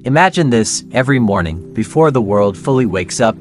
Imagine this: every morning, before the world fully wakes up,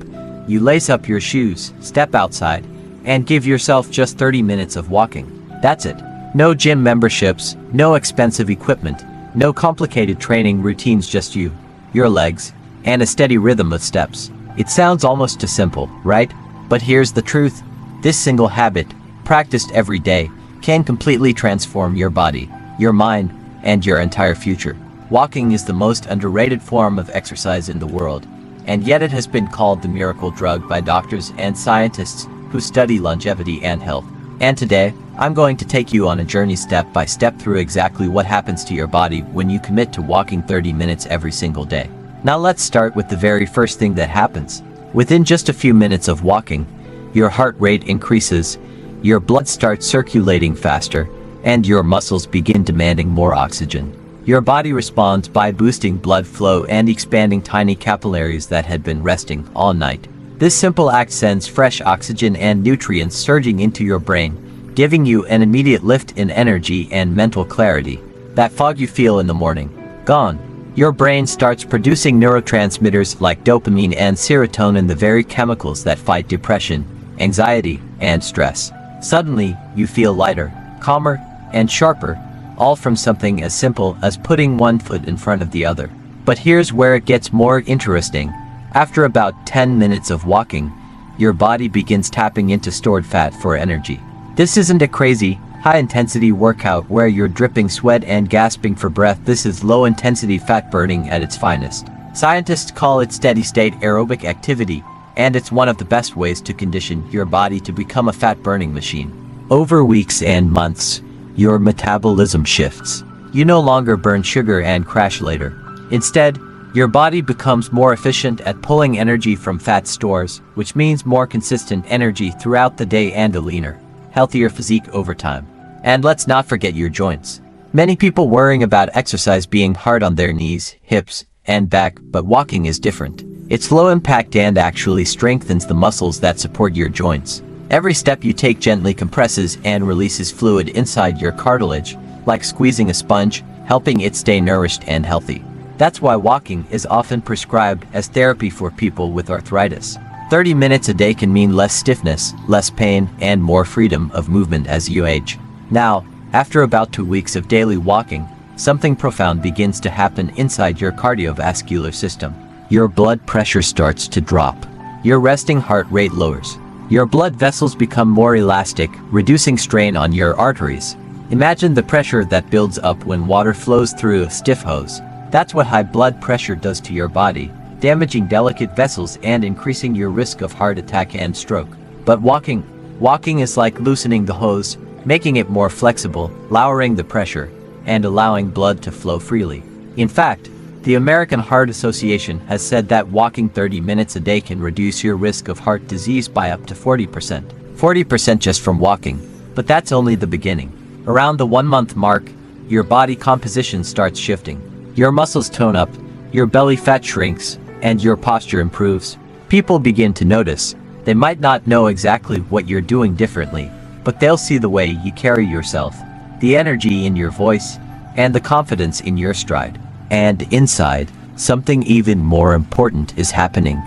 you lace up your shoes, step outside, and give yourself just 30 minutes of walking. That's it. No gym memberships, no expensive equipment, no complicated training routines, just you, your legs, and a steady rhythm of steps. It sounds almost too simple, right? But here's the truth. This single habit, practiced every day, can completely transform your body, your mind, and your entire future. Walking is the most underrated form of exercise in the world, and yet it has been called the miracle drug by doctors and scientists who study longevity and health. And today, I'm going to take you on a journey step by step through exactly what happens to your body when you commit to walking 30 minutes every single day. Now let's start with the very first thing that happens. Within just a few minutes of walking, your heart rate increases, your blood starts circulating faster, and your muscles begin demanding more oxygen. Your body responds by boosting blood flow and expanding tiny capillaries that had been resting all night. This simple act sends fresh oxygen and nutrients surging into your brain, giving you an immediate lift in energy and mental clarity. That fog you feel in the morning, gone. Your brain starts producing neurotransmitters like dopamine and serotonin, the very chemicals that fight depression, anxiety, and stress. Suddenly, you feel lighter, calmer, and sharper, all from something as simple as putting one foot in front of the other. But here's where it gets more interesting. After about 10 minutes of walking, your body begins tapping into stored fat for energy. This isn't a crazy, high-intensity workout where you're dripping sweat and gasping for breath. This is low-intensity fat burning at its finest. Scientists call it steady-state aerobic activity, and it's one of the best ways to condition your body to become a fat-burning machine. Over weeks and months, your metabolism shifts. You no longer burn sugar and crash later. Instead, your body becomes more efficient at pulling energy from fat stores, which means more consistent energy throughout the day and a leaner, healthier physique over time. And let's not forget your joints. Many people worrying about exercise being hard on their knees, hips, and back, but walking is different. It's low impact and actually strengthens the muscles that support your joints. Every step you take gently compresses and releases fluid inside your cartilage, like squeezing a sponge, helping it stay nourished and healthy. That's why walking is often prescribed as therapy for people with arthritis. 30 minutes a day can mean less stiffness, less pain, and more freedom of movement as you age. Now, after about 2 weeks of daily walking, something profound begins to happen inside your cardiovascular system. Your blood pressure starts to drop. Your resting heart rate lowers. Your blood vessels become more elastic, reducing strain on your arteries. Imagine the pressure that builds up when water flows through a stiff hose. That's what high blood pressure does to your body, damaging delicate vessels and increasing your risk of heart attack and stroke. But walking is like loosening the hose, making it more flexible, lowering the pressure, and allowing blood to flow freely. In fact, the American Heart Association has said that walking 30 minutes a day can reduce your risk of heart disease by up to 40%. 40% just from walking. But that's only the beginning. Around the 1-month mark, your body composition starts shifting. Your muscles tone up, your belly fat shrinks, and your posture improves. People begin to notice. They might not know exactly what you're doing differently, but they'll see the way you carry yourself, the energy in your voice, and the confidence in your stride. And inside, something even more important is happening.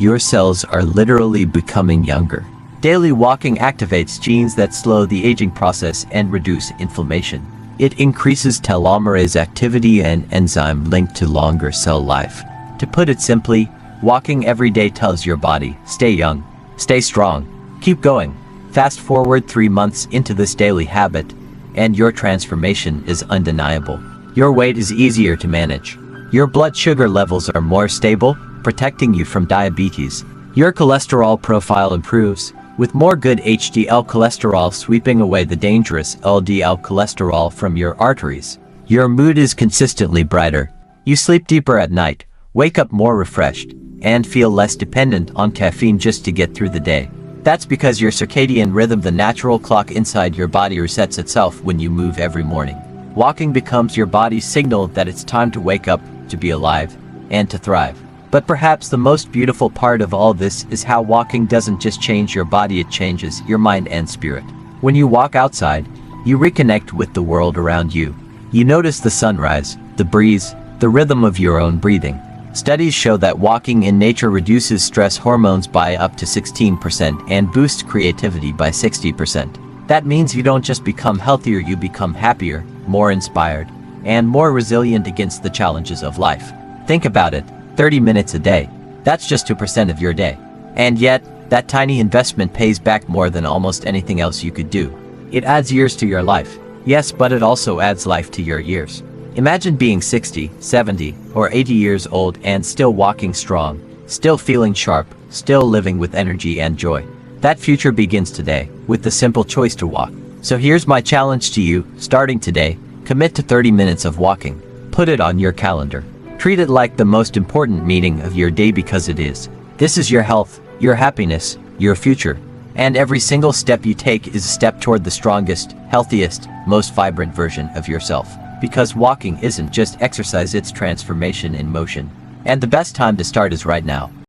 Your cells are literally becoming younger. Daily walking activates genes that slow the aging process and reduce inflammation. It increases telomerase activity, an enzyme linked to longer cell life. To put it simply, walking every day tells your body, stay young, stay strong, keep going. Fast forward 3 months into this daily habit, and your transformation is undeniable. Your weight is easier to manage. Your blood sugar levels are more stable, protecting you from diabetes. Your cholesterol profile improves, with more good HDL cholesterol sweeping away the dangerous LDL cholesterol from your arteries. Your mood is consistently brighter. You sleep deeper at night, wake up more refreshed, and feel less dependent on caffeine just to get through the day. That's because your circadian rhythm, the natural clock inside your body, resets itself when you move every morning. Walking becomes your body's signal that it's time to wake up, to be alive, and to thrive. But perhaps the most beautiful part of all this is how walking doesn't just change your body, it changes your mind and spirit. When you walk outside, you reconnect with the world around you. You notice the sunrise, the breeze, the rhythm of your own breathing. Studies show that walking in nature reduces stress hormones by up to 16% and boosts creativity by 60%. That means you don't just become healthier, you become happier, more inspired, and more resilient against the challenges of life. Think about it, 30 minutes a day. That's just 2% of your day. And yet, that tiny investment pays back more than almost anything else you could do. It adds years to your life. Yes, but it also adds life to your years. Imagine being 60, 70, or 80 years old and still walking strong, still feeling sharp, still living with energy and joy. That future begins today, with the simple choice to walk. So here's my challenge to you, starting today, commit to 30 minutes of walking. Put it on your calendar. Treat it like the most important meeting of your day because it is. This is your health, your happiness, your future. And every single step you take is a step toward the strongest, healthiest, most vibrant version of yourself. Because walking isn't just exercise, it's transformation in motion. And the best time to start is right now.